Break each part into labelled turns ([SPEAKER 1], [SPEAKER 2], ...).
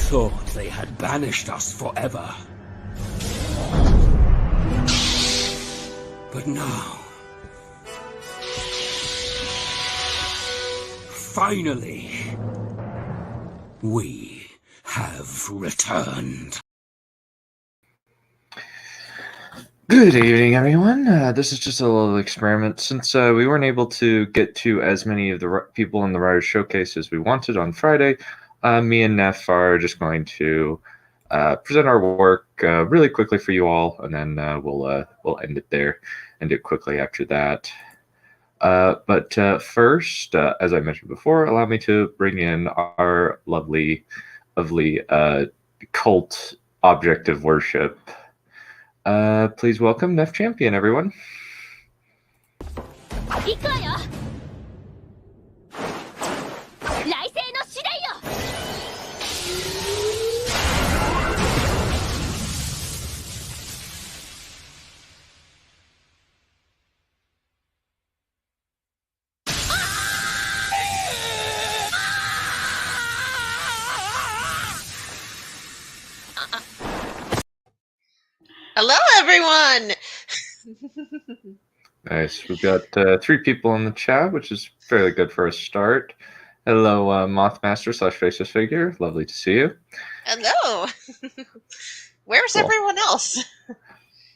[SPEAKER 1] thought they had banished us forever. But now... finally... we have returned.
[SPEAKER 2] Good evening, everyone. This is just a little experiment. Since we weren't able to get to as many of the people in the Writer's Showcase as we wanted on Friday, me and Neph are just going to present our work really quickly for you all, and then we'll end it there and do it quickly after that. But first, as I mentioned before, allow me to bring in our lovely cult object of worship. Please welcome Neph Champion, everyone.
[SPEAKER 3] Hello, everyone!
[SPEAKER 2] Nice. We've got 3 people in the chat, which is fairly good for a start. Hello, Mothmaster / Faceless Figure. Lovely to see you.
[SPEAKER 3] Hello! Where's everyone else?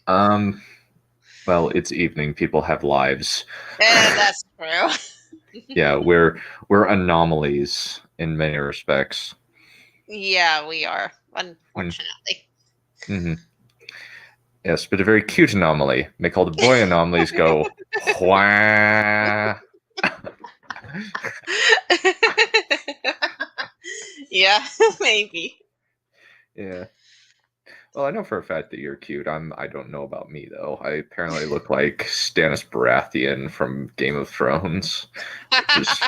[SPEAKER 2] Well, it's evening. People have lives.
[SPEAKER 3] That's true.
[SPEAKER 2] Yeah, we're anomalies in many respects.
[SPEAKER 3] Yeah, we are, unfortunately.
[SPEAKER 2] Mm-hmm. Yes, but a very cute anomaly. Make all the boy anomalies go, wah.
[SPEAKER 3] Yeah, maybe.
[SPEAKER 2] Yeah. Well, I know for a fact that you're cute. I don't know about me, though. I apparently look like Stannis Baratheon from Game of Thrones, which is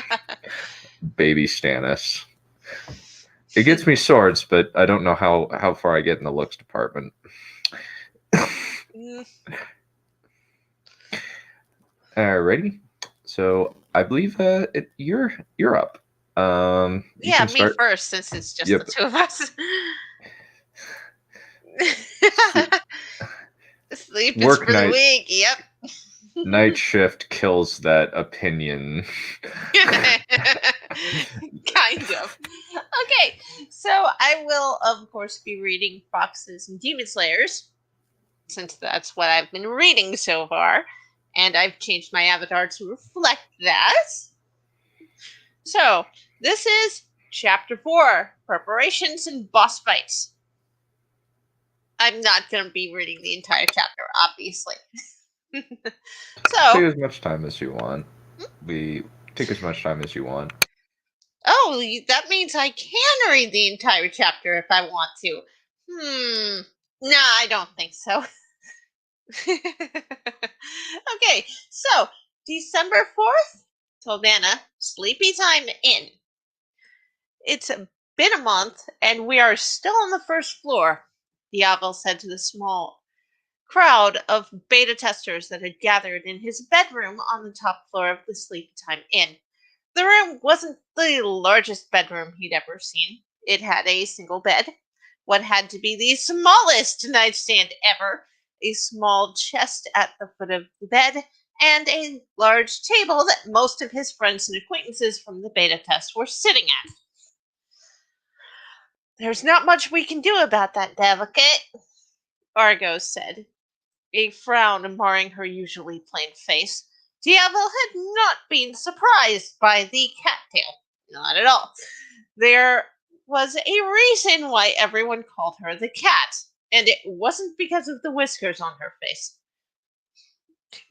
[SPEAKER 2] baby Stannis. It gets me swords, but I don't know how far I get in the looks department. Alrighty. So I believe you're up.
[SPEAKER 3] Yeah, me first, since it's just the 2 of us. Sleep is for the weak. Yep.
[SPEAKER 2] Night shift kills that opinion.
[SPEAKER 3] Kind of. Okay, so I will, of course, be reading Foxes and Demon Slayers, since that's what I've been reading so far, and I've changed my avatar to reflect that. So, this is Chapter 4, Preparations and Boss Fights. I'm not going to be reading the entire chapter, obviously. So
[SPEAKER 2] take as much time as you want. We take as much time as you want.
[SPEAKER 3] Oh, that means I can read the entire chapter if I want to. Nah, I don't think so. Okay, so December 4th, Tolvana, Sleepy Time Inn. It's been a month, and we are still on the first floor, Diavel said to the small crowd of beta testers that had gathered in his bedroom on the top floor of the Sleepy Time Inn. The room wasn't the largest bedroom he'd ever seen. It had a single bed, what had to be the smallest nightstand ever, a small chest at the foot of the bed, and a large table that most of his friends and acquaintances from the beta test were sitting at. There's not much we can do about that, Delicate, Argo said, a frown marring her usually plain face. Diavel had not been surprised by the cattail. Not at all. There was a reason why everyone called her the cat, and it wasn't because of the whiskers on her face.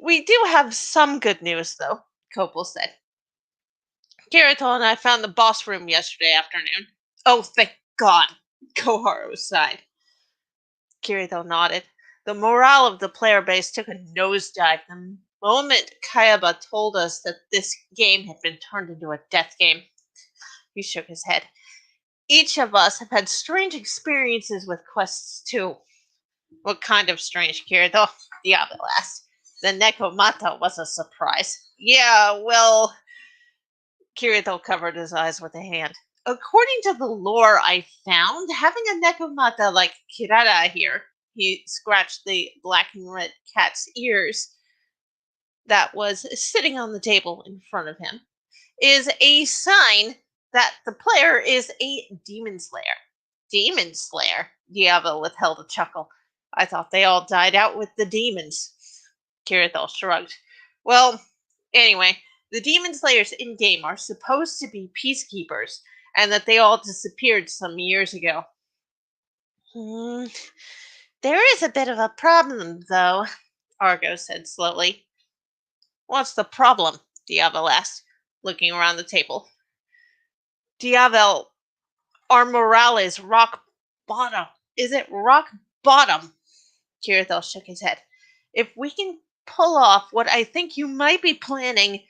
[SPEAKER 3] We do have some good news, though, Copel said. Kirito and I found the boss room yesterday afternoon. Oh, thank God, Koharu sighed. Kirito nodded. The morale of the player base took a nosedive the moment Kayaba told us that this game had been turned into a death game. He shook his head. Each of us have had strange experiences with quests, too. What kind of strange, Kirito? Diablo asked. The Nekomata was a surprise. Yeah, well... Kirito covered his eyes with a hand. according to the lore I found, having a Nekomata like Kirara here, he scratched the black and red cat's ears that was sitting on the table in front of him, is a sign that the player is a demon slayer. Demon slayer? Diablo withheld a chuckle. I thought they all died out with the demons. Kirithel shrugged. Well, anyway, the demon slayers in-game are supposed to be peacekeepers, and that they all disappeared some years ago. There is a bit of a problem, though, Argo said slowly. What's the problem? Diavel asked, looking around the table. Diavel, our morale is rock bottom. Is it rock bottom? Kirithel shook his head. If we can pull off what I think you might be planning,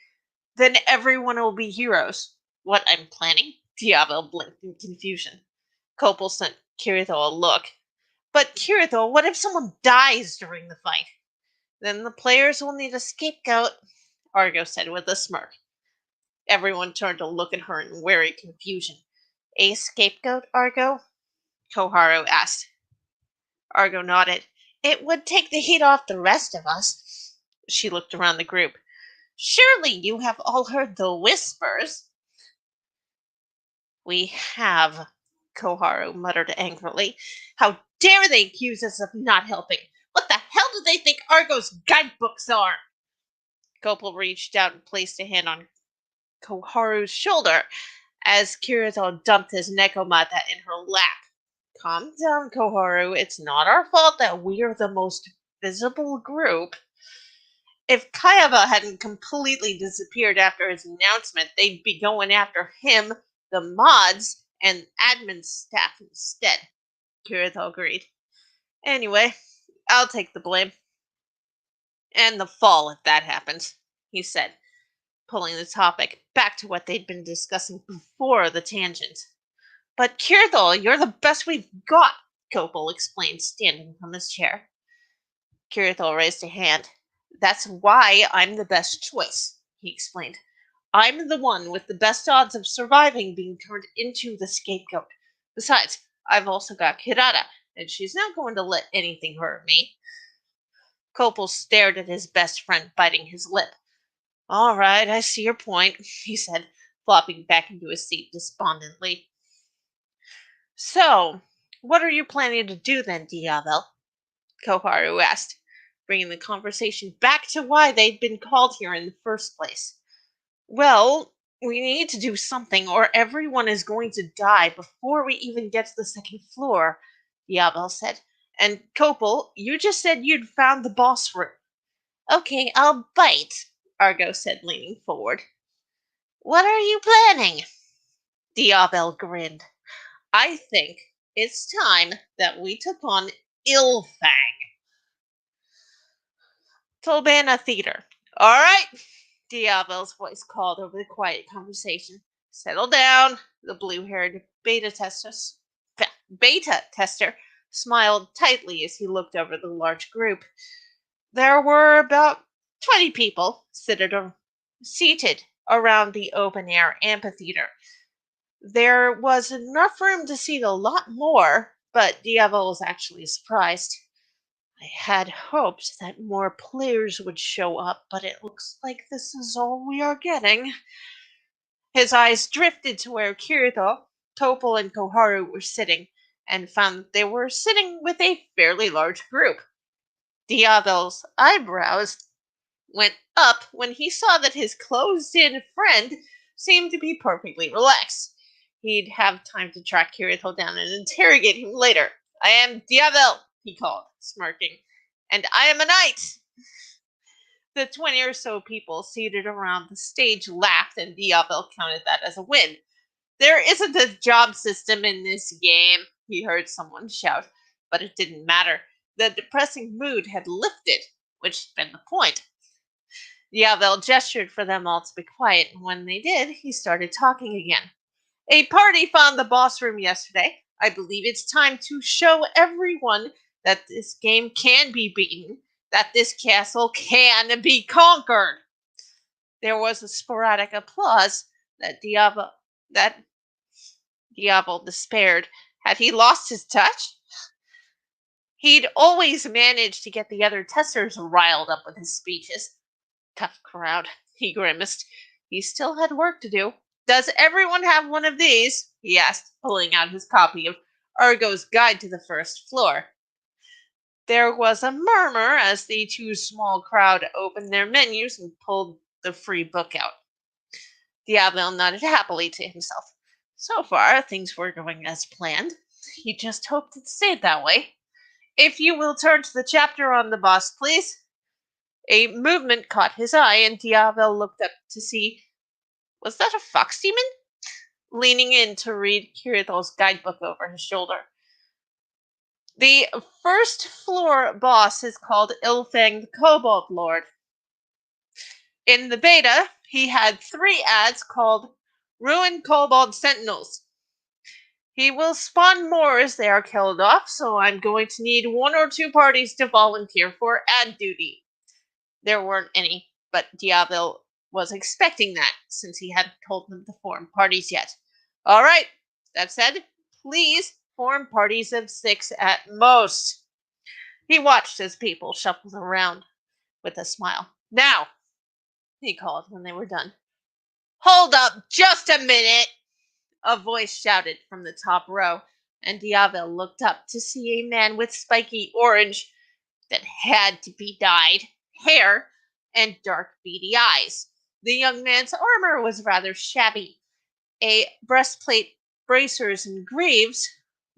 [SPEAKER 3] then everyone will be heroes. What I'm planning? Diavel blinked in confusion. Copal sent Kirithel a look. But Kirithel, what if someone dies during the fight? Then the players will need a scapegoat, Argo said with a smirk. Everyone turned to look at her in wary confusion. A scapegoat, Argo? Koharu asked. Argo nodded. It would take the heat off the rest of us. She looked around the group. Surely you have all heard the whispers. We have, Koharu muttered angrily. How dare they accuse us of not helping? What the hell do they think Argo's guidebooks are? Copal reached out and placed a hand on Koharu's shoulder as Kirito dumped his Nekomata in her lap. Calm down, Koharu. It's not our fault that we're the most visible group. If Kayaba hadn't completely disappeared after his announcement, they'd be going after him, the mods, and admin staff instead. Kirito agreed. Anyway, I'll take the blame. And the fall if that happens, he said, pulling the topic back to what they'd been discussing before the tangent. But Kirithel, you're the best we've got, Copal explained, standing from his chair. Kirithel raised a hand. That's why I'm the best choice, he explained. I'm the one with the best odds of surviving being turned into the scapegoat. Besides, I've also got Kirara, and she's not going to let anything hurt me. Copal stared at his best friend, biting his lip. All right, I see your point, he said, flopping back into his seat despondently. So, what are you planning to do then, Diavel? Koharu asked, bringing the conversation back to why they'd been called here in the first place. Well, we need to do something or everyone is going to die before we even get to the second floor, Diavel said. And Copal, you just said you'd found the boss room. Okay, I'll bite, Argo said, leaning forward. What are you planning? Diavel grinned. I think it's time that we took on Ilfang. Tolbana Theater. All right, Diavel's voice called over the quiet conversation. Settle down. The blue-haired beta tester smiled tightly as he looked over the large group. There were about 20 people seated around the open-air amphitheater. There was enough room to seat a lot more, but Diavel was actually surprised. I had hoped that more players would show up, but it looks like this is all we are getting. His eyes drifted to where Kirito, Topal, and Koharu were sitting, and found that they were sitting with a fairly large group. Diavel's eyebrows went up when he saw that his closed-in friend seemed to be perfectly relaxed. He'd have time to track Kirito down and interrogate him later. I am Diavel, he called, smirking. And I am a knight! The 20 or so people seated around the stage laughed, and Diavel counted that as a win. There isn't a job system in this game, he heard someone shout, but it didn't matter. The depressing mood had lifted, which had been the point. Diavel gestured for them all to be quiet, and when they did, he started talking again. A party found the boss room yesterday. I believe it's time to show everyone that this game can be beaten, that this castle can be conquered. There was a sporadic applause that Diablo despaired. Had he lost his touch? He'd always managed to get the other testers riled up with his speeches. Tough crowd, he grimaced. He still had work to do. Does everyone have one of these? He asked, pulling out his copy of Argo's Guide to the First Floor. There was a murmur as the too small crowd opened their menus and pulled the free book out. Diablo nodded happily to himself. So far, things were going as planned. He just hoped it stayed that way. If you will turn to the chapter on the boss, please. A movement caught his eye, and Diablo looked up to see. Was that a fox demon? Leaning in to read Kirithol's guidebook over his shoulder. The first floor boss is called Ilfang the Kobold Lord. In the beta, he had 3 ads called Ruined Kobold Sentinels. He will spawn more as they are killed off, so I'm going to need 1 or 2 parties to volunteer for ad duty. There weren't any, but Diablo was expecting that, since he hadn't told them to form parties yet. All right, that said, please form parties of 6 at most. He watched as people shuffled around with a smile. Now, he called when they were done. Hold up just a minute, a voice shouted from the top row, and Diablo looked up to see a man with spiky orange that had to be dyed hair and dark beady eyes. The young man's armor was rather shabby. A breastplate, bracers, and greaves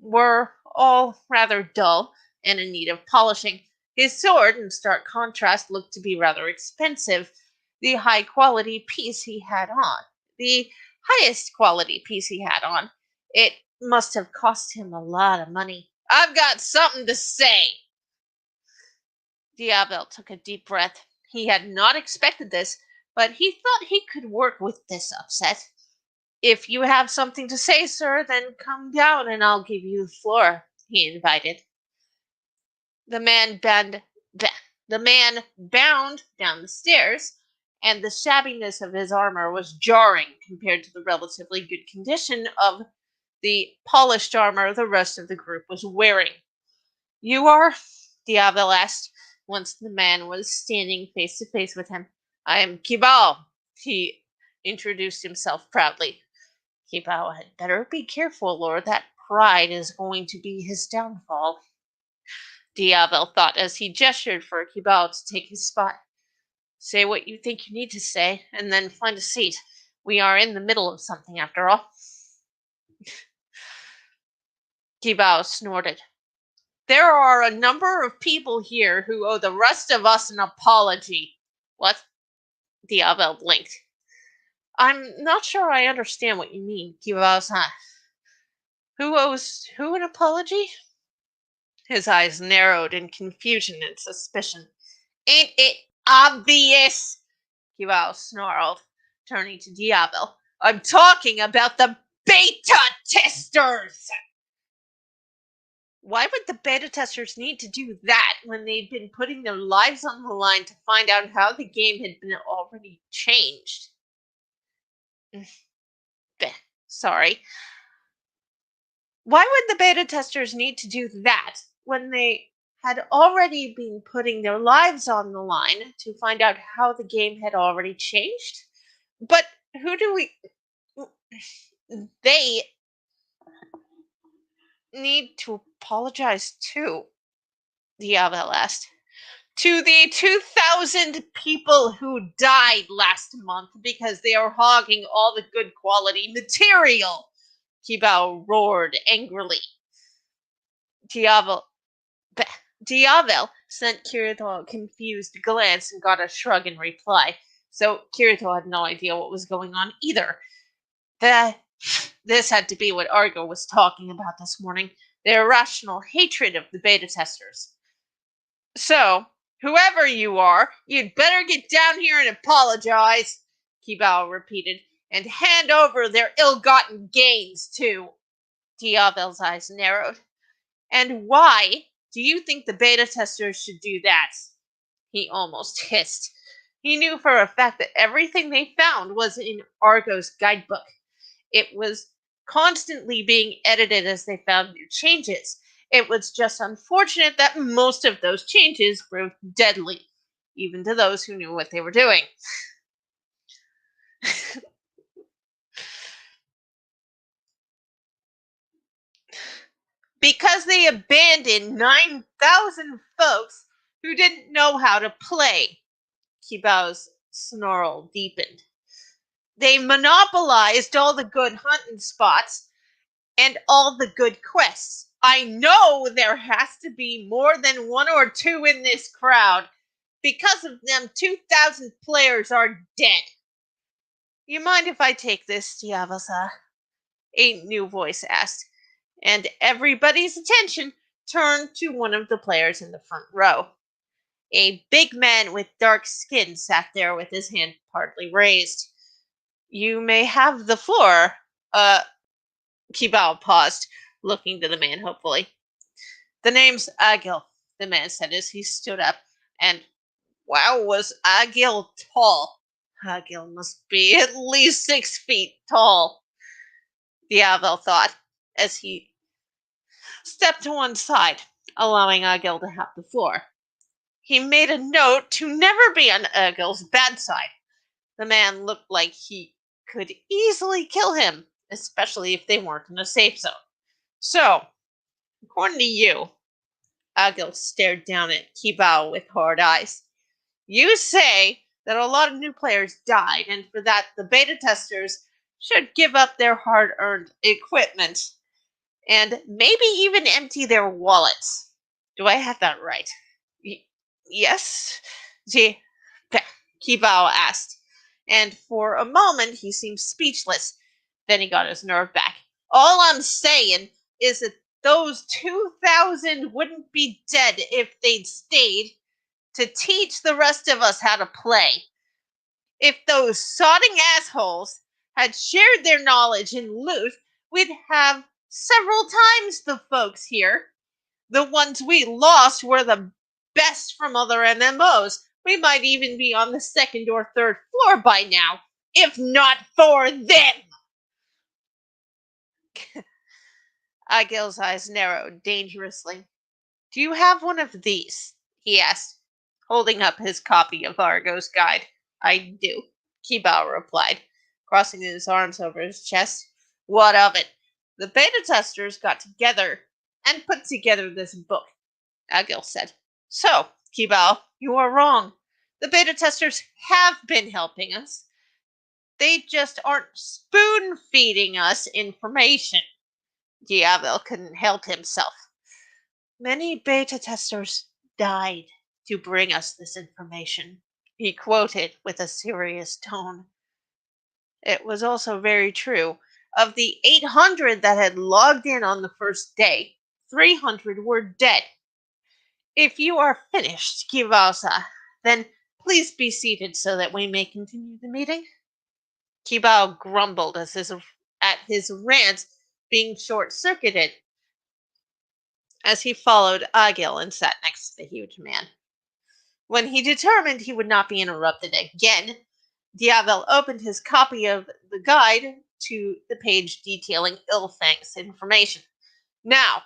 [SPEAKER 3] were all rather dull and in need of polishing. His sword, in stark contrast, looked to be rather expensive. The highest quality piece he had on. It must have cost him a lot of money. I've got something to say. Diablo took a deep breath. He had not expected this, but he thought he could work with this upset. If you have something to say, sir, then come down and I'll give you the floor, he invited. The man bound down the stairs, and the shabbiness of his armor was jarring compared to the relatively good condition of the polished armor the rest of the group was wearing. You are? Diablo asked, once the man was standing face to face with him. I am Kibao, he introduced himself proudly. Kibao had better be careful, Lord. That pride is going to be his downfall. Diablo thought as he gestured for Kibao to take his spot. Say what you think you need to say, and then find a seat. We are in the middle of something, after all. Kibao snorted. There are a number of people here who owe the rest of us an apology. What? Diablo blinked. I'm not sure I understand what you mean, Kibao-san. Who owes who an apology? His eyes narrowed in confusion and suspicion. Ain't it obvious? Kibao snarled, turning to Diablo. I'm talking about the beta testers! Why would the beta testers need to do that when they'd been putting their lives on the line to find out how the game had been already changed? Sorry. Why would the beta testers need to do that when they had already been putting their lives on the line to find out how the game had already changed? But who do we... They need to apologize to? Diablo asked. To the 2,000 people who died last month because they are hogging all the good quality material, Kibao roared angrily. Diablo sent Kirito a confused glance and got a shrug in reply, so Kirito had no idea what was going on either. This had to be what Argo was talking about this morning, their irrational hatred of the beta testers. So, whoever you are, you'd better get down here and apologize, Kibao repeated, and hand over their ill-gotten gains, too. Diablo's eyes narrowed. And why do you think the beta testers should do that? He almost hissed. He knew for a fact that everything they found was in Argo's guidebook. It was constantly being edited as they found new changes. It was just unfortunate that most of those changes proved deadly, even to those who knew what they were doing. Because they abandoned 9,000 folks who didn't know how to play. Kibao's snarl deepened. They monopolized all the good hunting spots and all the good quests. I know there has to be more than one or two in this crowd. Because of them, 2,000 players are dead. You mind if I take this, Diavasa? A new voice asked, and everybody's attention turned to one of the players in the front row. A big man with dark skin sat there with his hand partly raised. You may have the floor. Kibao paused, looking to the man hopefully. The name's Agil, the man said as he stood up, and wow, was Agil tall. Agil must be at least 6 feet tall, Diavel thought, as he stepped to one side, allowing Agil to have the floor. He made a note to never be on Agil's bad side. The man looked like he could easily kill him, especially if they weren't in a safe zone. So, according to you, Agil stared down at Kibao with hard eyes. You say that a lot of new players died, and for that the beta testers should give up their hard-earned equipment and maybe even empty their wallets. Do I have that right? Yes? Kibao asked, and for a moment he seemed speechless. Then he got his nerve back. All I'm saying is that those 2,000 wouldn't be dead if they'd stayed to teach the rest of us how to play. If those sodding assholes had shared their knowledge and loot, we'd have several times the folks here. The ones we lost were the best from other MMOs. We might even be on the second or third floor by now, if not for them. Agil's eyes narrowed dangerously. Do you have one of these? He asked, holding up his copy of Argo's guide. I do, Kibao replied, crossing his arms over his chest. What of it? The beta testers got together and put together this book, Agil said. So, Kibao, you are wrong. The beta testers have been helping us. They just aren't spoon-feeding us information. Diavel couldn't help himself. Many beta testers died to bring us this information, he quoted with a serious tone. It was also very true. Of the 800 that had logged in on the first day, 300 were dead. If you are finished, Kibasa, then please be seated so that we may continue the meeting. Kibao grumbled at his rant being short-circuited as he followed Agil and sat next to the huge man. When he determined he would not be interrupted again, Diavel opened his copy of the guide to the page detailing Ilfang's information. Now,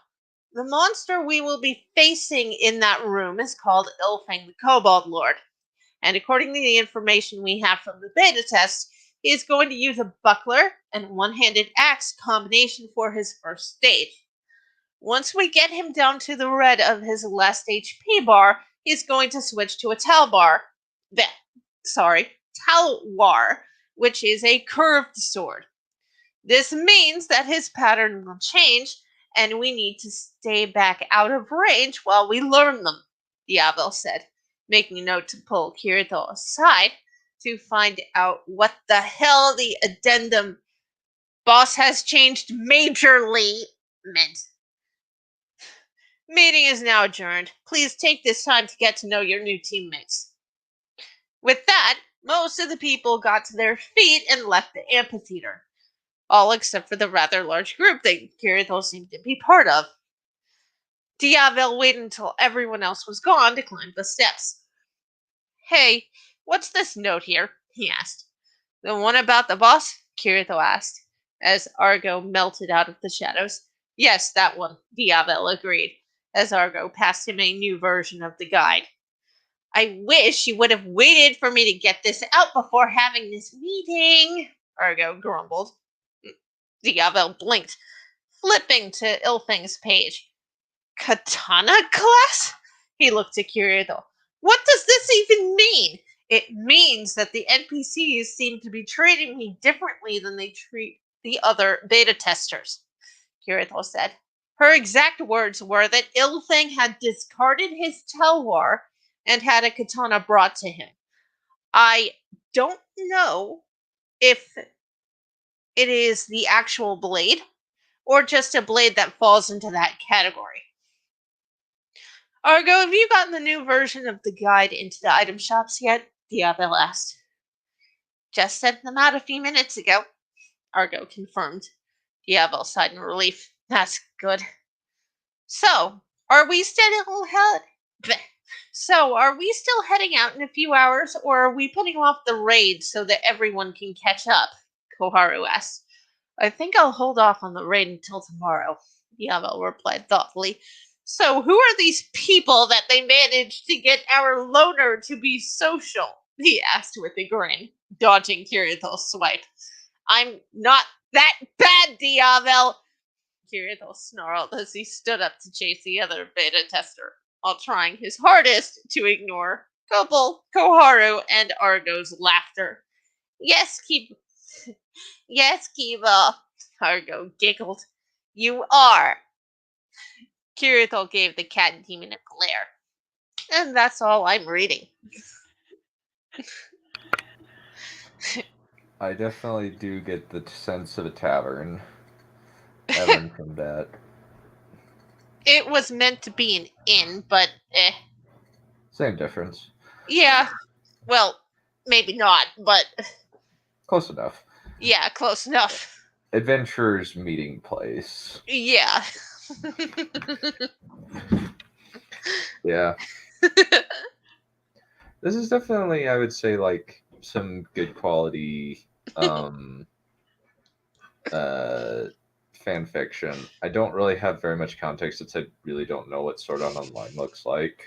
[SPEAKER 3] the monster we will be facing in that room is called Ilfang the Kobold Lord, and according to the information we have from the beta test, he is going to use a buckler and one-handed axe combination for his first stage. Once we get him down to the red of his last HP bar, he's going to switch to a talwar, which is a curved sword. This means that his pattern will change, and we need to stay back out of range while we learn them, Diavel said, making a note to pull Kirito aside to find out what the hell the addendum boss has changed majorly meant. Meeting is now adjourned. Please take this time to get to know your new teammates. With that, most of the people got to their feet and left the amphitheater, all except for the rather large group that Kirito seemed to be part of. Diavel waited until everyone else was gone to climb the steps. Hey, what's this note here? He asked. The one about the boss? Kirito asked, as Argo melted out of the shadows. Yes, that one, Diavel agreed, as Argo passed him a new version of the guide. I wish you would have waited for me to get this out before having this meeting, Argo grumbled. Diavel blinked, flipping to Ilfing's page. Katana class? He looked at Kirito. What does this even mean? It means that the NPCs seem to be treating me differently than they treat the other beta testers, Kirito said. Her exact words were that Ilfing had discarded his Telwar and had a katana brought to him. I don't know if it is the actual blade or just a blade that falls into that category. Argo, have you gotten the new version of the guide into the item shops yet? Diavel asked. Just sent them out a few minutes ago, Argo confirmed. Diavel sighed in relief. That's good. So, are we still heading out in a few hours, or are we putting off the raid so that everyone can catch up? Koharu asked. I think I'll hold off on the raid until tomorrow, Diavel replied thoughtfully. So who are these people that they managed to get our loner to be social? He asked with a grin, dodging Kirito's swipe. I'm not that bad, Diavel, Kirito snarled as he stood up to chase the other beta tester, while trying his hardest to ignore Koharu, and Argo's laughter. Yes, Kiba, Argo giggled. You are. Kirito gave the cat demon a glare. And that's all I'm reading.
[SPEAKER 2] I definitely do get the sense of a tavern from that.
[SPEAKER 3] It was meant to be an inn, but
[SPEAKER 2] Same difference.
[SPEAKER 3] Yeah. Well, maybe not, but
[SPEAKER 2] Close enough.
[SPEAKER 3] Yeah, close enough.
[SPEAKER 2] Adventurers meeting place.
[SPEAKER 3] Yeah.
[SPEAKER 2] Yeah. This is definitely, I would say, like some good quality fan fiction. I don't really have very much context since I really don't know what Sword Art Online looks like.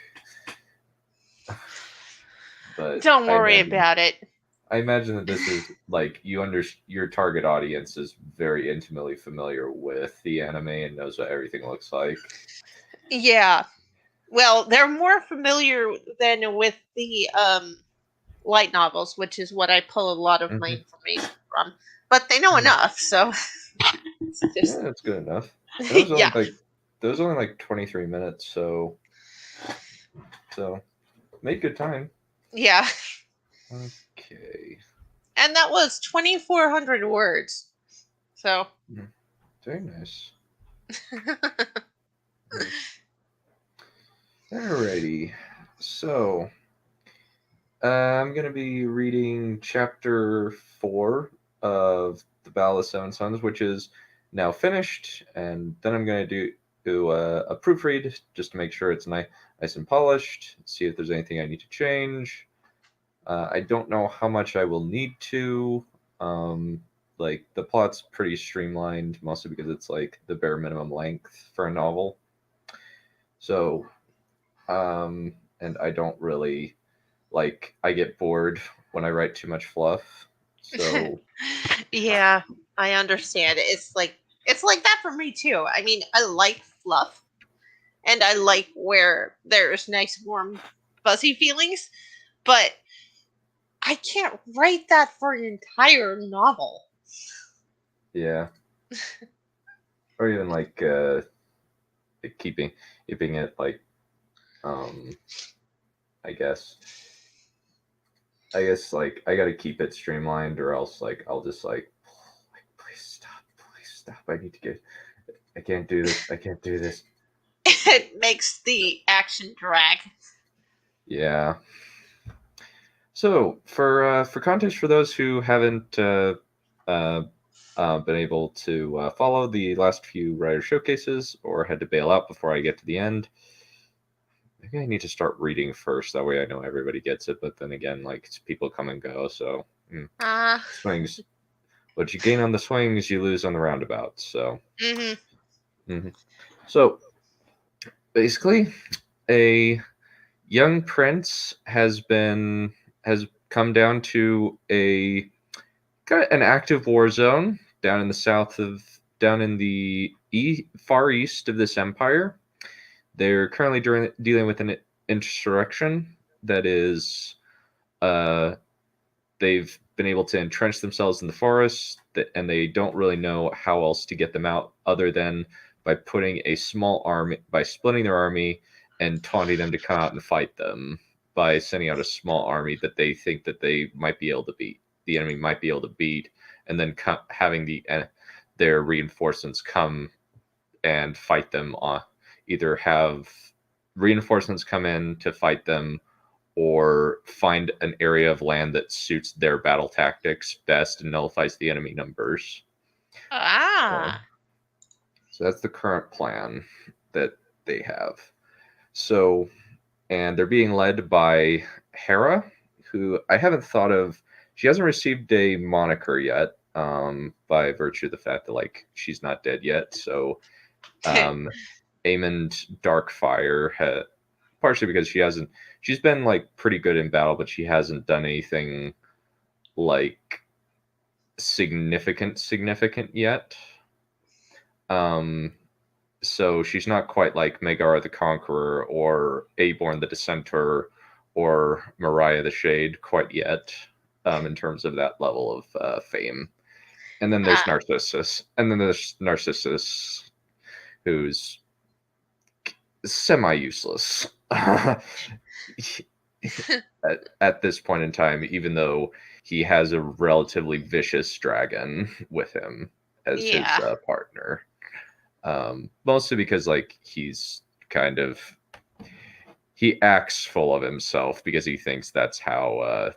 [SPEAKER 2] But
[SPEAKER 3] don't worry about it.
[SPEAKER 2] I imagine that this is like your target audience is very intimately familiar with the anime and knows what everything looks like.
[SPEAKER 3] Yeah. Well, they're more familiar than with the light novels, which is what I pull a lot of my information from. But they know enough, so
[SPEAKER 2] yeah, that's good enough. Those was only like 23 minutes, so made good time.
[SPEAKER 3] Yeah.
[SPEAKER 2] Okay.
[SPEAKER 3] And that was 2,400 words. So.
[SPEAKER 2] Very nice. Alrighty. So, I'm going to be reading chapter 4 of The Battle of Seven Suns, which is now finished, and then I'm going to do a proofread just to make sure it's nice and polished, see if there's anything I need to change. I don't know how much I will need to. Like, the plot's pretty streamlined, mostly because it's like the bare minimum length for a novel. So, and I don't really I get bored when I write too much fluff. So
[SPEAKER 3] yeah, I understand. It's like that for me too. I mean, I like fluff, and I like where there's nice, warm, fuzzy feelings, but I can't write that for an entire novel.
[SPEAKER 2] Yeah. Or even keeping it I guess like I gotta keep it streamlined, or else I'll just please stop, I can't do this.
[SPEAKER 3] It makes the action drag.
[SPEAKER 2] Yeah. So for context, for those who haven't been able to follow the last few writer showcases or had to bail out before I get to the end, maybe I need to start reading first. That way I know everybody gets it. But then again, it's people come and go, so swings. What you gain on the swings, you lose on the roundabouts. So,
[SPEAKER 3] Mm-hmm.
[SPEAKER 2] so basically, a young prince has come down to an active war zone down in the far east of this empire. They're currently dealing with an insurrection that is, they've been able to entrench themselves in the forest, and they don't really know how else to get them out other than by splitting their army and taunting them to come out and fight them by sending out a small army that they think that they might be able to beat. The enemy might be able to beat, and then having their reinforcements come and fight them. Either have reinforcements come in to fight them, or find an area of land that suits their battle tactics best and nullifies the enemy numbers.
[SPEAKER 3] Ah.
[SPEAKER 2] So that's the current plan that they have. So, and they're being led by Hera, who I haven't thought of. She hasn't received a moniker yet, by virtue of the fact that she's not dead yet. So, Aemond Darkfire, partially because she's been pretty good in battle, but she hasn't done anything significant yet. So she's not quite like Megara the Conqueror or Aborn the Dissenter or Mariah the Shade quite yet, in terms of that level of fame. And then there's Narcissus, who's semi-useless at this point in time, even though he has a relatively vicious dragon with him as his partner. Mostly because he acts full of himself because he thinks that's how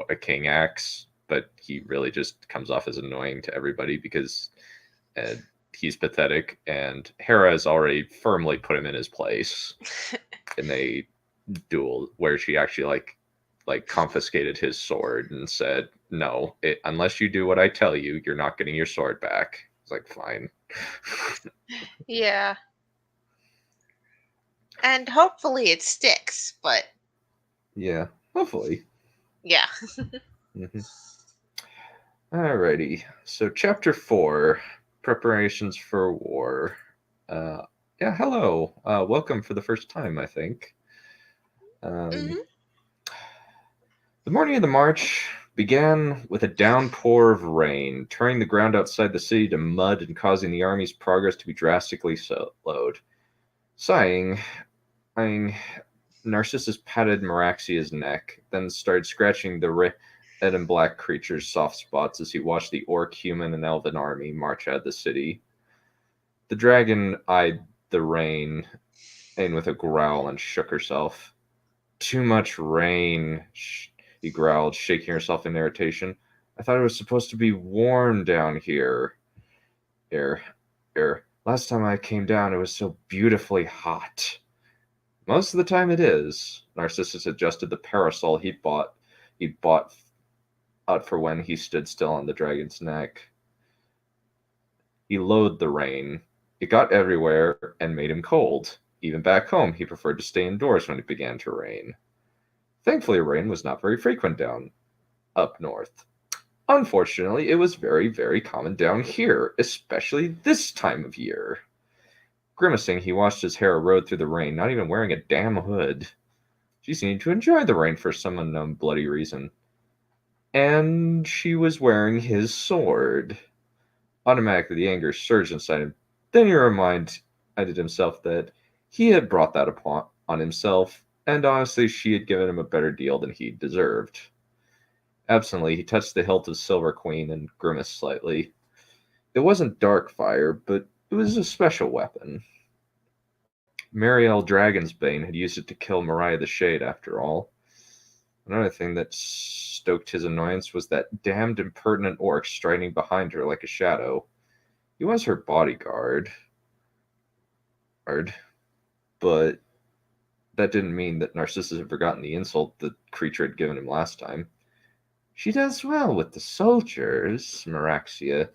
[SPEAKER 2] a king acts, but he really just comes off as annoying to everybody because he's pathetic, and Hera has already firmly put him in his place in a duel where she actually confiscated his sword and said, "No, unless you do what I tell you, you're not getting your sword back." It's like, fine.
[SPEAKER 3] Yeah. And hopefully it sticks, but
[SPEAKER 2] yeah, hopefully.
[SPEAKER 3] Yeah.
[SPEAKER 2] Alrighty. So chapter 4, preparations for war. Hello. Welcome for the first time, I think. The morning of the march began with a downpour of rain, turning the ground outside the city to mud and causing the army's progress to be drastically slowed. Sighing, Narcissus patted Meraxia's neck, then started scratching the red and black creature's soft spots as he watched the orc, human, and elven army march out of the city. The dragon eyed the rain and with a growl and shook herself. "Too much rain," he growled, shaking herself in irritation. "I thought it was supposed to be warm down here. Last time I came down, it was so beautifully hot." "Most of the time it is." Narcissus adjusted the parasol he'd bought out for when he stood still on the dragon's neck. He loathed the rain. It got everywhere and made him cold. Even back home, he preferred to stay indoors when it began to rain. Thankfully, rain was not very frequent up north. Unfortunately, it was very, very common down here, especially this time of year. Grimacing, he watched as Hera rode through the rain, not even wearing a damn hood. She seemed to enjoy the rain for some unknown bloody reason. And she was wearing his sword. Automatically, the anger surged inside him. Then he reminded himself that he had brought that on himself, and honestly, she had given him a better deal than he deserved. Absently, he touched the hilt of Silver Queen and grimaced slightly. It wasn't dark fire, but it was a special weapon. Mariel Dragonsbane had used it to kill Mariah the Shade, after all. Another thing that stoked his annoyance was that damned impertinent orc striding behind her like a shadow. He was her bodyguard. But that didn't mean that Narcissus had forgotten the insult the creature had given him last time. She does well with the soldiers, Meraxia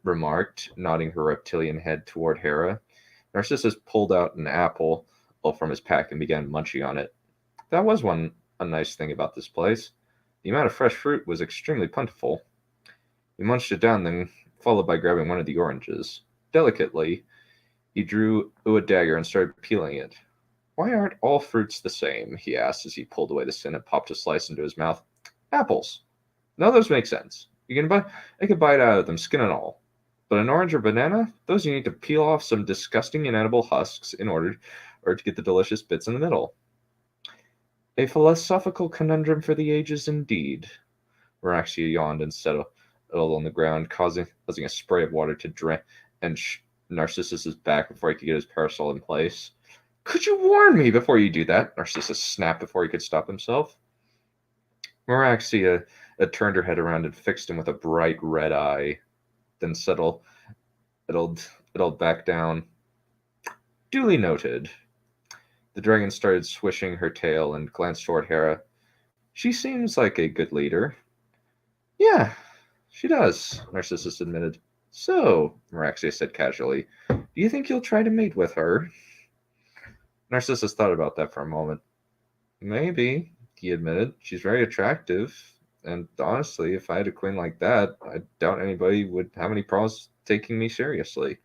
[SPEAKER 2] remarked, nodding her reptilian head toward Hera. Narcissus pulled out an apple from his pack and began munching on it. That was a nice thing about this place. The amount of fresh fruit was extremely plentiful. He munched it down, then followed by grabbing one of the oranges. Delicately, he drew a dagger and started peeling it. Why aren't all fruits the same? He asked as he pulled away the skin and popped a slice into his mouth. Apples. None of those make sense. I could bite out of them, skin and all. But an orange or banana, those you need to peel off some disgusting inedible husks in order to get the delicious bits in the middle. A philosophical conundrum for the ages indeed. Meraxia yawned and settled on the ground, causing a spray of water to drench Narcissus's back before he could get his parasol in place. Could you warn me before you do that? Narcissus snapped before he could stop himself. Meraxia had turned her head around and fixed him with a bright red eye, then settled back down. Duly noted. The dragon started swishing her tail and glanced toward Hera. She seems like a good leader. Yeah, she does, Narcissus admitted. So, Meraxia said casually, do you think you'll try to mate with her? Narcissus thought about that for a moment. Maybe, he admitted. She's very attractive, and honestly, if I had a queen like that, I doubt anybody would have any problems taking me seriously.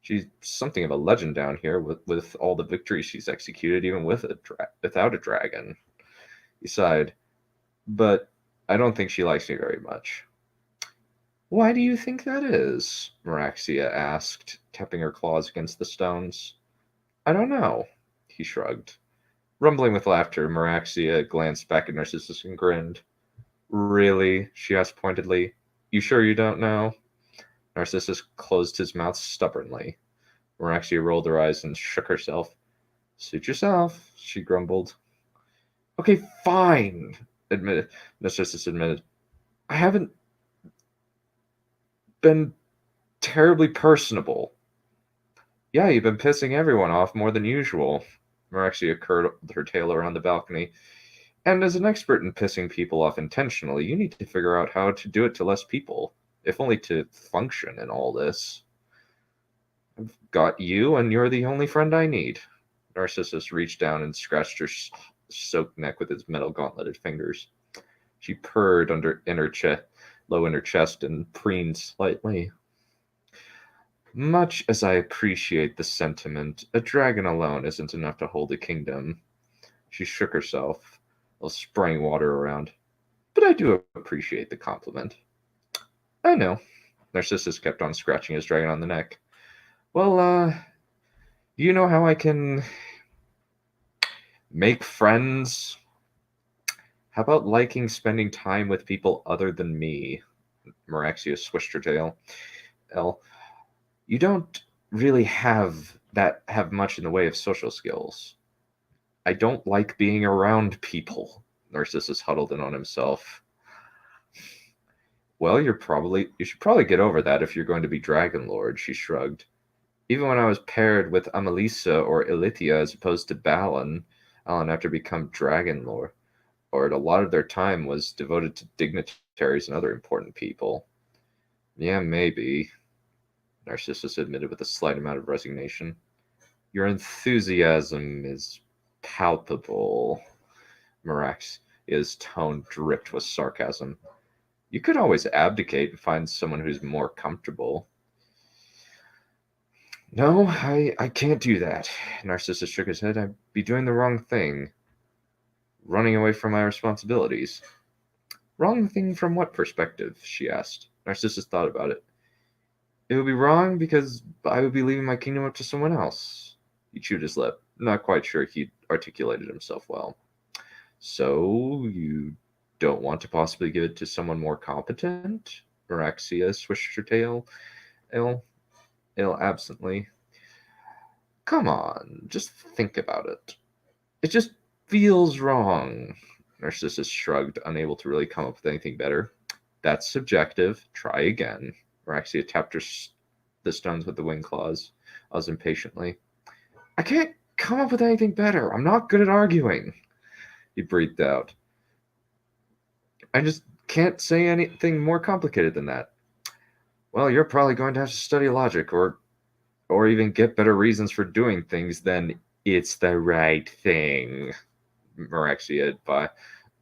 [SPEAKER 2] She's something of a legend down here with all the victories she's executed, even without a dragon. He sighed. But I don't think she likes me very much. Why do you think that is? Meraxia asked, tapping her claws against the stones. I don't know, he shrugged. Rumbling with laughter, Meraxia glanced back at Narcissus and grinned. Really? She asked pointedly. You sure you don't know? Narcissus closed his mouth stubbornly. Meraxia rolled her eyes and shook herself. Suit yourself, she grumbled. Okay, fine, Narcissus admitted. I haven't been terribly personable. Yeah, you've been pissing everyone off more than usual. Meraxia curled her tail around the balcony. And as an expert in pissing people off intentionally, you need to figure out how to do it to less people, if only to function in all this. I've got you, and you're the only friend I need. Narcissus reached down and scratched her soaked neck with his metal gauntleted fingers. She purred low in her chest and preened slightly. Much as I appreciate the sentiment, a dragon alone isn't enough to hold a kingdom. She shook herself, spraying water around. But I do appreciate the compliment. I know. Narcissus kept on scratching his dragon on the neck. Well, you know how I can make friends? How about liking spending time with people other than me? Meraxia swished her tail. You don't really have much in the way of social skills. I don't like being around people. Narcissus huddled in on himself. Well, you should probably get over that if you're going to be Dragonlord, she shrugged. Even when I was paired with Amalisa or Ilithia as opposed to Alan after become Dragonlord, a lot of their time was devoted to dignitaries and other important people. Yeah, maybe, Narcissus admitted with a slight amount of resignation. Your enthusiasm is palpable. Meraxia's tone dripped with sarcasm. You could always abdicate and find someone who's more comfortable. No, I can't do that. Narcissus shook his head. I'd be doing the wrong thing. Running away from my responsibilities. Wrong thing from what perspective? She asked. Narcissus thought about it. It would be wrong because I would be leaving my kingdom up to someone else. He chewed his lip. Not quite sure he articulated himself well. So, you don't want to possibly give it to someone more competent? Meraxia swished her tail. Ill absently. Come on, just think about it. It just feels wrong. Narcissus shrugged, unable to really come up with anything better. That's subjective. Try again. Meraxia tapped the stones with the wing claws, as impatiently. I can't come up with anything better. I'm not good at arguing. He breathed out. I just Can't say anything more complicated than that. Well, you're probably going to have to study logic or even get better reasons for doing things than it's the right thing, Marexia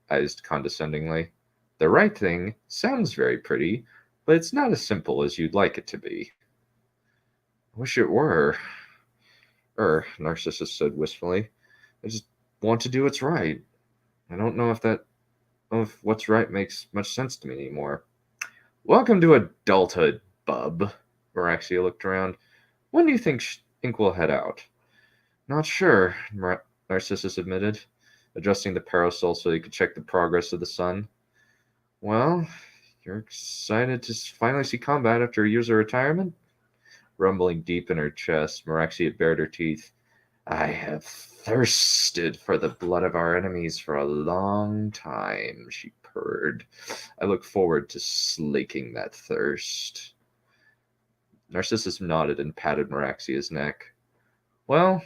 [SPEAKER 2] advised condescendingly. The right thing sounds very pretty, but it's not as simple as you'd like it to be. I wish it were. Narcissus said wistfully. I just want to do what's right. I don't know if what's right makes much sense to me anymore. Welcome to adulthood, bub. Marexia looked around. When do you think Ink will head out? Not sure, Narcissus admitted, adjusting the parasol so he could check the progress of the sun. Well, you're excited to finally see combat after years of retirement? Rumbling deep in her chest, Marexia bared her teeth. I have thirsted for the blood of our enemies for a long time, she purred. I look forward to slaking that thirst. Narcissus nodded and patted Meraxia's neck. Well,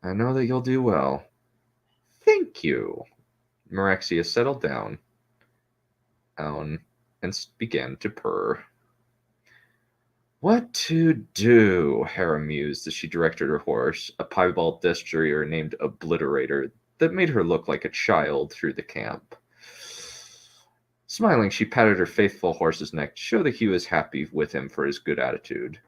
[SPEAKER 2] I know that you'll do well. Thank you. Marexia settled down and began to purr. What to do? Hera mused as she directed her horse, a piebald destrier named Obliterator, that made her look like a child through the camp. Smiling, she patted her faithful horse's neck to show that he was happy with him for his good attitude.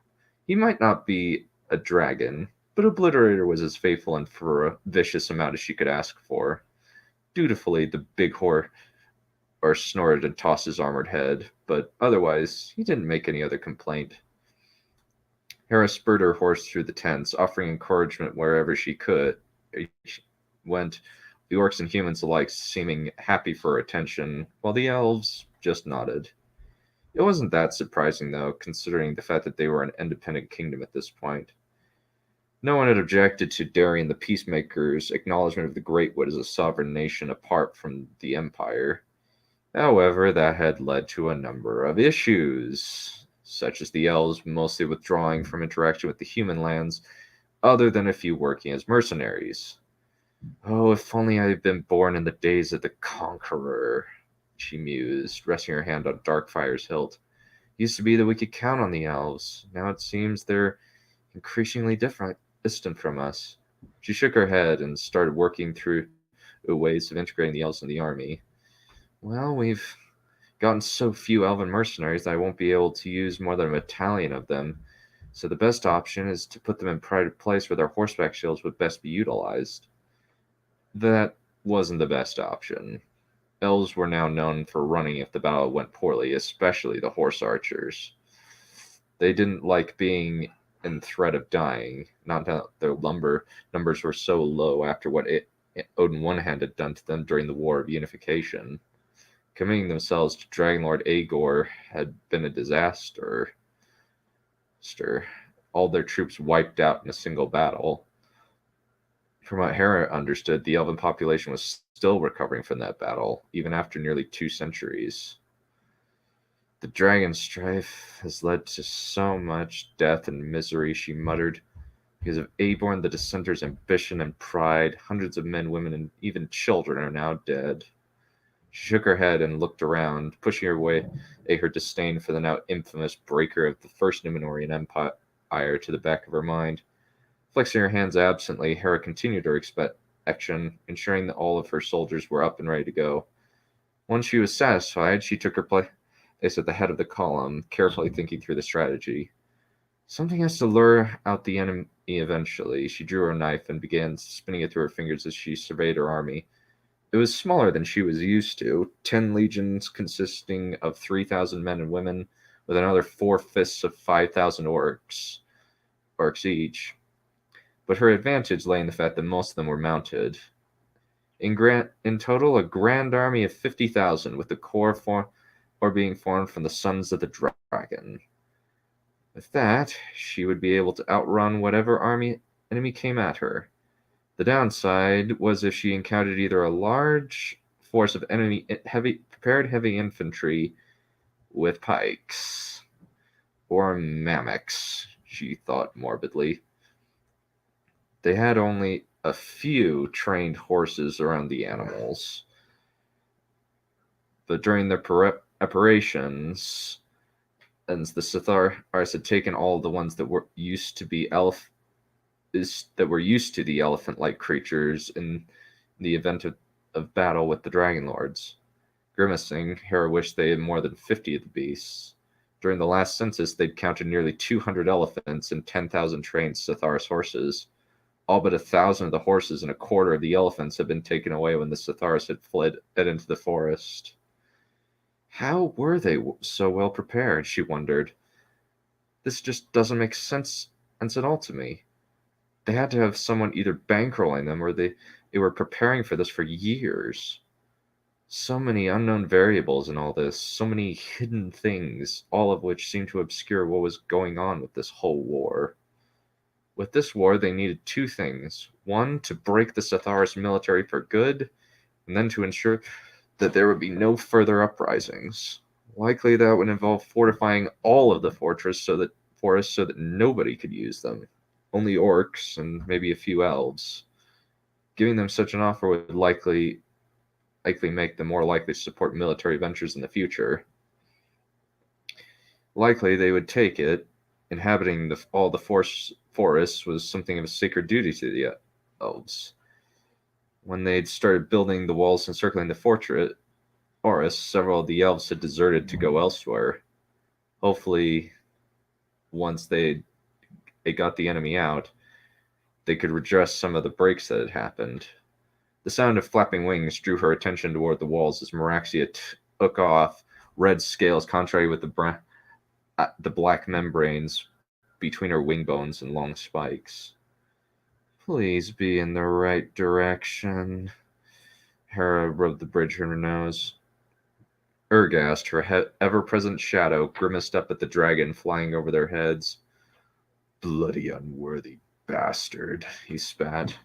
[SPEAKER 2] He might not be a dragon, but Obliterator was as faithful and for a vicious amount as she could ask for. Dutifully, the big horse snorted and tossed his armored head, but otherwise, he didn't make any other complaint. Hera spurred her horse through the tents, offering encouragement wherever she went, the orcs and humans alike seeming happy for her attention, while the elves just nodded. It wasn't that surprising, though, considering the fact that they were an independent kingdom at this point. No one had objected to Darien the Peacemaker's acknowledgement of the Great Wood as a sovereign nation apart from the Empire. However, that had led to a number of issues, such as the elves mostly withdrawing from interaction with the human lands, other than a few working as mercenaries. Oh, if only I had been born in the days of the Conqueror, she mused, resting her hand on Darkfire's hilt. Used to be that we could count on the elves. Now it seems they're increasingly distant from us. She shook her head and started working through ways of integrating the elves in the army. Well, we've gotten so few elven mercenaries that I won't be able to use more than a battalion of them. So the best option is to put them in private place where their horseback shields would best be utilized. That wasn't the best option. Elves were now known for running if the battle went poorly, especially the horse archers. They didn't like being in threat of dying, not that their numbers were so low after what Odin One-Hand had done to them during the War of Unification. Committing themselves to Dragonlord Aegor had been a disaster. All their troops wiped out in a single battle. From what Hera understood, the elven population was still recovering from that battle, even after nearly 2 centuries. The Dragonstrife has led to so much death and misery, she muttered. Because of Aborn, the dissenters' ambition and pride, hundreds of men, women, and even children are now dead. She shook her head and looked around, pushing away her disdain for the now infamous breaker of the First Numenorian Empire to the back of her mind. Flexing her hands absently, Hera continued her inspection, ensuring that all of her soldiers were up and ready to go. Once she was satisfied, she took her place at the head of the column, carefully thinking through the strategy. Something has to lure out the enemy eventually. She drew her knife and began spinning it through her fingers as she surveyed her army. It was smaller than she was used to, 10 legions consisting of 3,000 men and women, with another 4/5 of 5,000 orcs each. But her advantage lay in the fact that most of them were mounted. In total, a grand army of 50,000, with the core being formed from the sons of the dragon. With that, she would be able to outrun whatever enemy came at her. The downside was if she encountered either a large force of enemy prepared heavy infantry with pikes, or mammoths, she thought morbidly. They had only a few trained horses around the animals. But during their preparations, and the Sithars had taken all the ones that were used to the elephant-like creatures in the event of battle with the Dragonlords. Grimacing, Hera wished they had more than 50 of the beasts. During the last census, they'd counted nearly 200 elephants and 10,000 trained Sithars horses. All but 1,000 of the horses and a quarter of the elephants had been taken away when the Sithars had fled into the forest. How were they so well prepared, she wondered. This just doesn't make sense at all to me. They had to have someone either bankrolling them or they were preparing for this for years. So many unknown variables in all this, so many hidden things, all of which seemed to obscure what was going on with this whole war. With this war, they needed two things. One, to break the Sithars military for good, and then to ensure that there would be no further uprisings. Likely that would involve fortifying all of the forests so that nobody could use them. Only orcs and maybe a few elves. Giving them such an offer would likely make them more likely to support military ventures in the future. Likely they would take it. Inhabiting all the forests was something of a sacred duty to the elves. When they'd started building the walls encircling the fortress, several of the elves had deserted to go elsewhere. Hopefully, once they got the enemy out, they could redress some of the breaks that had happened. The sound of flapping wings drew her attention toward the walls as Meraxia took off red scales contrary with the black membranes between her wing bones and long spikes. Please be in the right direction. Hera rubbed the bridge in her nose. Ergast, her ever-present shadow, grimaced up at the dragon flying over their heads. Bloody unworthy bastard, he spat.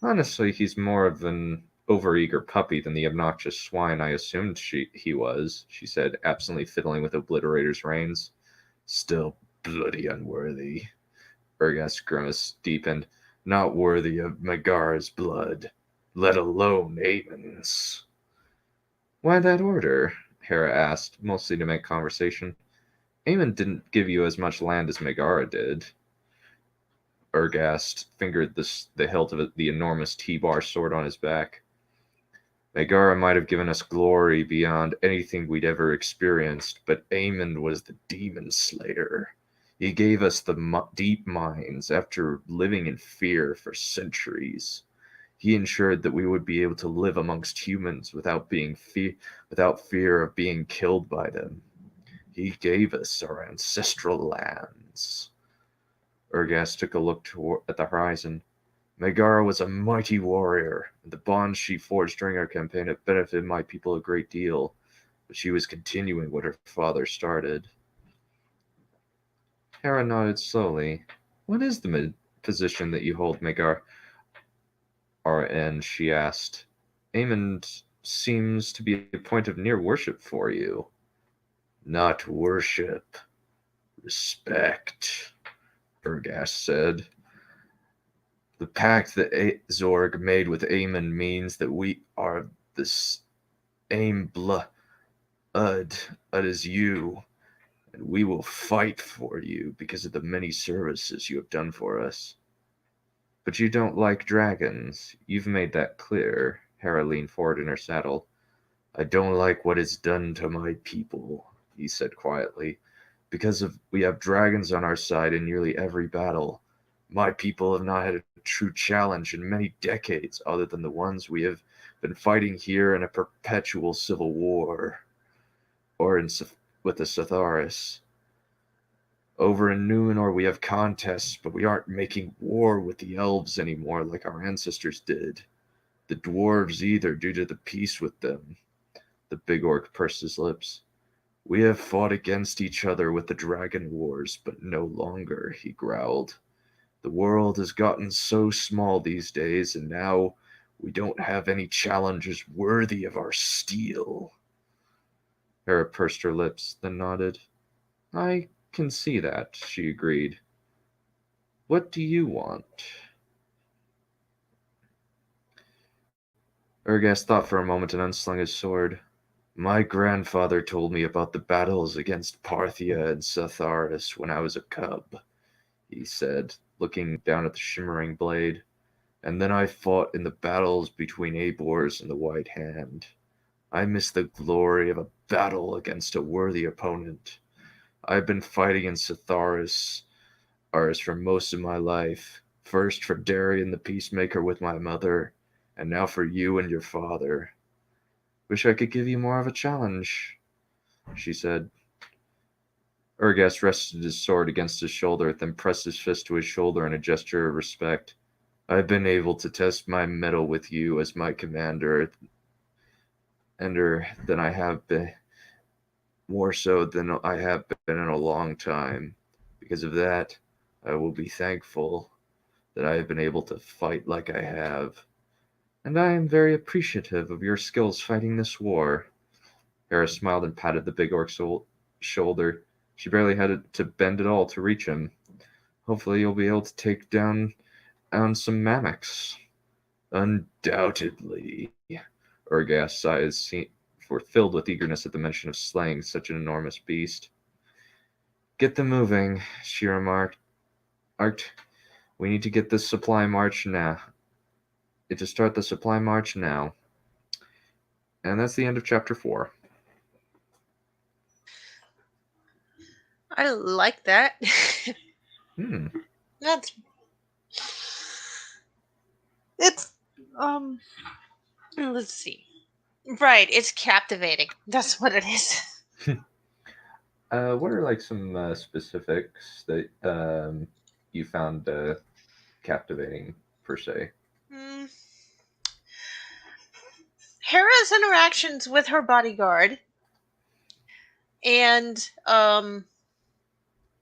[SPEAKER 2] Honestly, he's more of an overeager puppy than the obnoxious swine I assumed he was, she said, absently fiddling with Obliterator's reins. Still bloody unworthy. Ergast's grimace deepened. Not worthy of Megara's blood, let alone Aemon's. Why that order? Hera asked, mostly to make conversation. Aemon didn't give you as much land as Megara did. Ergast fingered the hilt of the enormous T-bar sword on his back. Megara might have given us glory beyond anything we'd ever experienced, but Aemon was the demon slayer. He gave us the deep mines after living in fear for centuries. He ensured that we would be able to live amongst humans without fear of being killed by them. He gave us our ancestral lands. Ergast took a look at the horizon. Megara was a mighty warrior, and the bonds she forged during our campaign have benefited my people a great deal, but she was continuing what her father started. Hera nodded slowly. What is the position that you hold, Megara? And she asked. Aemon seems to be a point of near worship for you. Not worship. Respect, Ergast said. The pact that Zorg made with Aemon means that we are the same blood as you, and we will fight for you because of the many services you have done for us. But you don't like dragons. You've made that clear. Hera leaned forward in her saddle. I don't like what is done to my people, he said quietly. Because we have dragons on our side in nearly every battle. My people have not had a true challenge in many decades other than the ones we have been fighting here in a perpetual civil war. Or with the Sithars. Over in Numenor we have contests, but we aren't making war with the elves anymore like our ancestors did. The dwarves either, due to the peace with them. The big orc pursed his lips. We have fought against each other with the dragon wars, but no longer, he growled. The world has gotten so small these days, and now we don't have any challengers worthy of our steel. Hera pursed her lips, then nodded. I can see that, she agreed. What do you want? Ergast thought for a moment and unslung his sword. My grandfather told me about the battles against Parthia and Satharis when I was a cub, he said, looking down at the shimmering blade. And then I fought in the battles between Abor's and the White Hand. I miss the glory of a battle against a worthy opponent. I've been fighting in Satharis for most of my life. First for Darian the Peacemaker with my mother, and now for you and your father. Wish I could give you more of a challenge, she said. Urgas rested his sword against his shoulder, then pressed his fist to his shoulder in a gesture of respect. I've been able to test my mettle with you as my commander, than I have been, more so than I have been in a long time. Because of that, I will be thankful that I have been able to fight like I have. And I am very appreciative of your skills fighting this war. Hera smiled and patted the big orc's shoulder. She barely had to bend at all to reach him. Hopefully you'll be able to take down some Mammoks. Undoubtedly. Urgas' eyes were filled with eagerness at the mention of slaying such an enormous beast. Get them moving, she remarked. We need to get this supply march now. To start the supply march now. And that's the end of chapter 4.
[SPEAKER 3] I like that. That's it's let's see. Right, it's captivating. That's what it is.
[SPEAKER 2] What are like some specifics that you found captivating per se?
[SPEAKER 3] Hera's interactions with her bodyguard and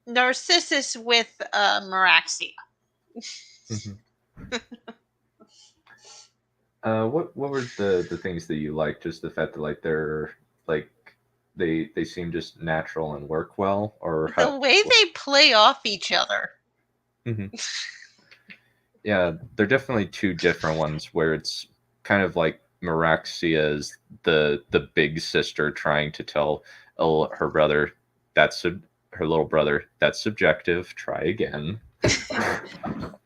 [SPEAKER 3] Narcissus with Meraxia.
[SPEAKER 2] What were the things that you liked? Just the fact that like they're like they seem just natural and work well, or
[SPEAKER 3] the way they play off each other.
[SPEAKER 2] Yeah, they're definitely two different ones where it's kind of like Meraxia is the big sister trying to tell her brother her little brother, that's subjective, try again.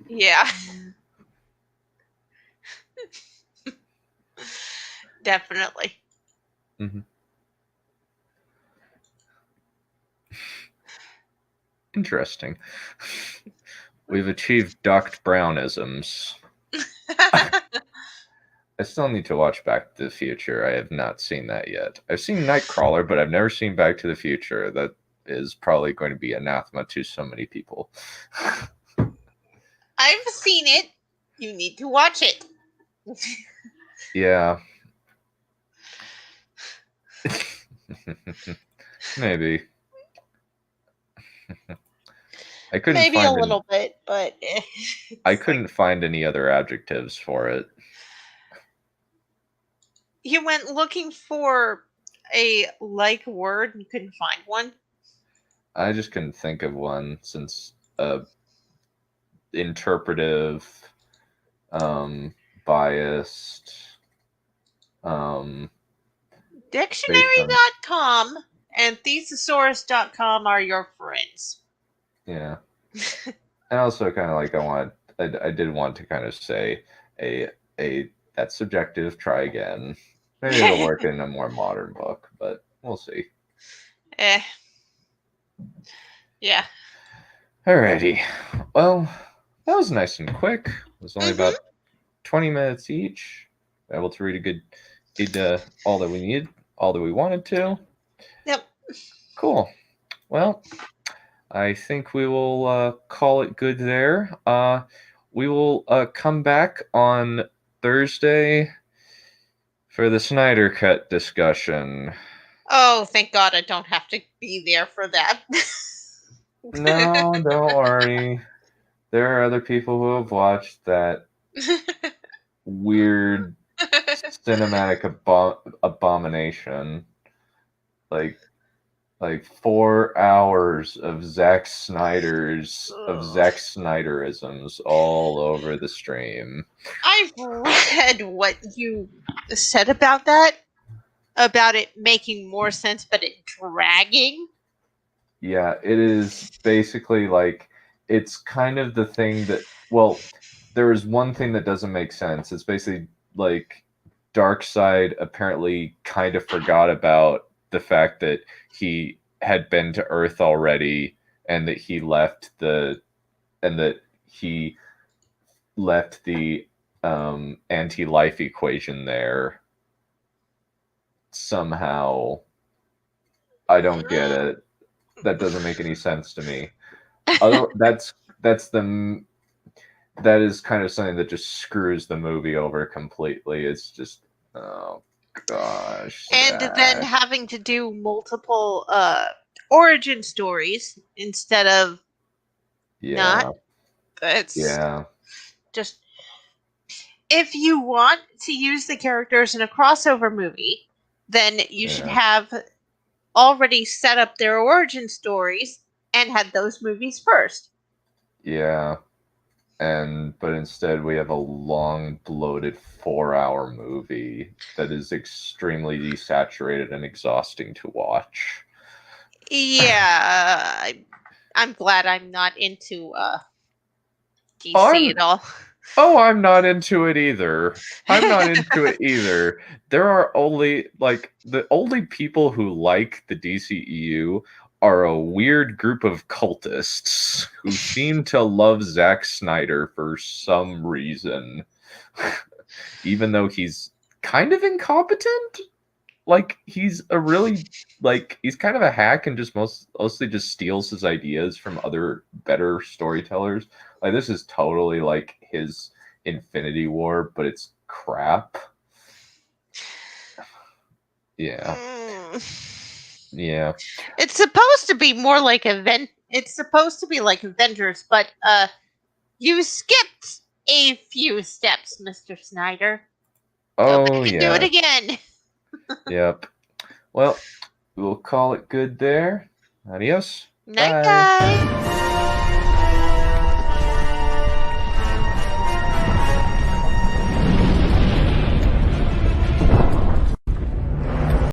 [SPEAKER 3] Yeah. Definitely.
[SPEAKER 2] Interesting. We've achieved Docked Brownisms. I still need to watch Back to the Future. I have not seen that yet. I've seen Nightcrawler, but I've never seen Back to the Future. That is probably going to be anathema to so many people.
[SPEAKER 3] I've seen it. You need to watch it.
[SPEAKER 2] Yeah. Maybe. I couldn't
[SPEAKER 3] Maybe
[SPEAKER 2] find
[SPEAKER 3] a little bit, but
[SPEAKER 2] I couldn't find any other adjectives for it.
[SPEAKER 3] You went looking for a like word and couldn't find one?
[SPEAKER 2] I just couldn't think of one since interpretive, biased,
[SPEAKER 3] Dictionary.com and Thesaurus.com are your friends.
[SPEAKER 2] Yeah. And also kind of like I did want to kind of say a that's subjective, try again. Maybe it'll work in a more modern book, but we'll see.
[SPEAKER 3] Yeah.
[SPEAKER 2] Alrighty. Well, that was nice and quick. It was only about 20 minutes each. Able to read all that we needed, all that we wanted to.
[SPEAKER 3] Yep.
[SPEAKER 2] Cool. Well, I think we will call it good there. We will come back on Thursday for the Snyder Cut discussion.
[SPEAKER 3] Oh, thank God I don't have to be there for that.
[SPEAKER 2] No, don't worry. There are other people who have watched that weird cinematic abomination. Like 4 hours of Zack Snyderisms all over the stream.
[SPEAKER 3] I've read what you said about that, about it making more sense, but it dragging.
[SPEAKER 2] Yeah, it is basically like it's kind of the thing that well, there is one thing that doesn't make sense. It's basically like Darkseid apparently kind of forgot about the fact that he had been to Earth already and that he left the anti-life equation there somehow. I don't get it. That doesn't make any sense to me. That's the that is kind of something that just screws the movie over completely. It's just oh gosh,
[SPEAKER 3] And then
[SPEAKER 2] Zach.
[SPEAKER 3] having to do multiple origin stories instead of
[SPEAKER 2] Yeah,
[SPEAKER 3] not. It's
[SPEAKER 2] yeah,
[SPEAKER 3] just, if you want to use the characters in a crossover movie, then you should
[SPEAKER 2] yeah,
[SPEAKER 3] have already set up their origin stories and had those movies first.
[SPEAKER 2] yeah. But instead we have a long, bloated 4-hour movie that is extremely desaturated and exhausting to watch.
[SPEAKER 3] Yeah, I'm glad I'm not into DC
[SPEAKER 2] I'm
[SPEAKER 3] at all.
[SPEAKER 2] Oh, I'm not into it either. I'm not into it either. There are only like the only people who like the DCEU are a weird group of cultists who seem to love Zack Snyder for some reason. Even though he's kind of incompetent. Like he's a really he's kind of a hack and just mostly just steals his ideas from other better storytellers. Like this is totally like his Infinity War, but it's crap. Yeah. Yeah.
[SPEAKER 3] It's supposed to be more like It's supposed to be like Avengers, but you skipped a few steps, Mr. Snyder. Go
[SPEAKER 2] Oh
[SPEAKER 3] back and do it
[SPEAKER 2] yeah.
[SPEAKER 3] again.
[SPEAKER 2] Yep. Well, we'll call it good there. Adios.
[SPEAKER 3] Night,
[SPEAKER 2] Bye.
[SPEAKER 3] guys.